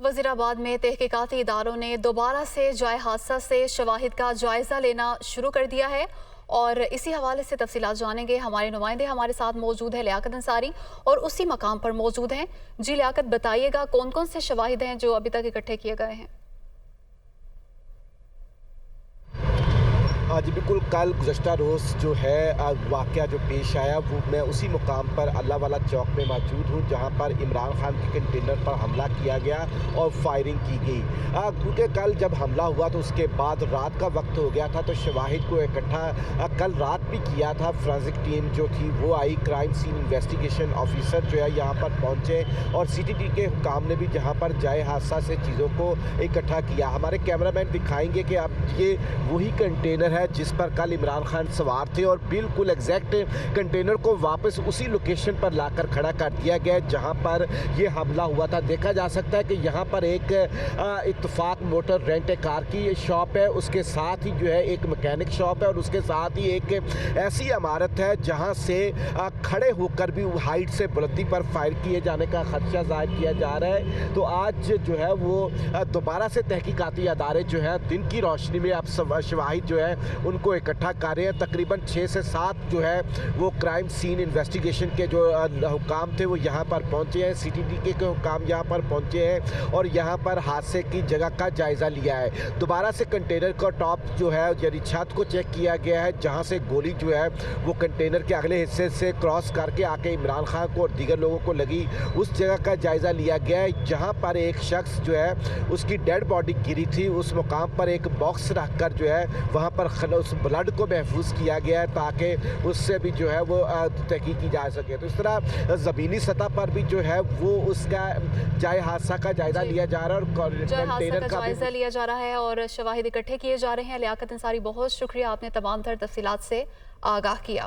वजीराबाद में तहकीकाती इदारों ने दोबारा से जाए हादसा से शवाहिद का जायजा लेना शुरू कर दिया है और इसी हवाले से तफसीलात जानेंगे। हमारे नुमाइंदे हमारे साथ मौजूद है लियाकत अंसारी और उसी मकाम पर मौजूद हैं। जी लियाकत, बताइएगा कौन कौन से शवाहिद हैं जो अभी तक इकट्ठे किए गए हैं? जी बिल्कुल, कल गुज़श्ता रोज़ जो है वाक़या जो पेश आया वो मैं उसी मुकाम पर अल्लाह वाला चौक में मौजूद हूँ जहाँ पर इमरान खान के कंटेनर पर हमला किया गया और फायरिंग की गई। क्योंकि कल जब हमला हुआ तो उसके बाद रात का वक्त हो गया था, तो शवाहिद को इकट्ठा कल रात भी किया था। फोरेंसिक टीम जो थी वो आई, क्राइम सीन इन्वेस्टिगेशन ऑफिसर जो है यहाँ पर पहुँचे और CTT के हुकाम ने भी जहाँ पर जाए हादसा से चीज़ों को इकट्ठा किया। हमारे कैमरामैन दिखाएंगे कि अब ये वही कंटेनर है जिस पर कल इमरान खान सवार थे और बिल्कुल एग्जैक्ट कंटेनर को वापस उसी लोकेशन पर लाकर खड़ा कर दिया गया जहां पर यह हमला हुआ था। देखा जा सकता है कि यहां पर एक इत्तफाक मोटर रेंट ए कार की शॉप है, उसके साथ ही जो है एक मैकेनिक शॉप है और उसके साथ ही एक ऐसी इमारत है जहां से खड़े होकर भी हाइट से बुलंदी पर फायर किए जाने का खदशा जाहिर किया जा रहा है। तो आज जो है वो दोबारा से तहकीकाती अदारे जो है दिन की रोशनी में अब शवाहिद जो है उनको इकट्ठा कर रहे हैं। तकरीबन 6 से 7 जो है वो क्राइम सीन इन्वेस्टिगेशन के जो हुकाम थे वो यहाँ पर पहुँचे हैं, CTT के हुकाम यहाँ पर पहुँचे हैं और यहाँ पर हादसे की जगह का जायज़ा लिया है। दोबारा से कंटेनर का टॉप जो है यानी छत को चेक किया गया है जहाँ से गोली जो है वो कंटेनर के अगले हिस्से से क्रॉस करके आके इमरान खान को और दीगर लोगों को लगी, उस जगह का जायज़ा लिया गया है जहाँ पर एक शख्स जो है उसकी डेड बॉडी गिरी थी। उस मुकाम पर एक बॉक्स रख कर जो है वहाँ पर उस ब्लड को महफूज किया गया है ताकि उससे भी जो है वो तहकीक की जा सके। तो इस तरह ज़मीनी सतह पर भी जो है वो उसका जाए हादसा का जायजा लिया जा रहा है और कंटेनर का जायजा लिया जा रहा है और शवाहिद इकट्ठे किए जा रहे हैं। लियाकत अंसारी, बहुत शुक्रिया, आपने तमाम तर तफसीलात से आगाह किया।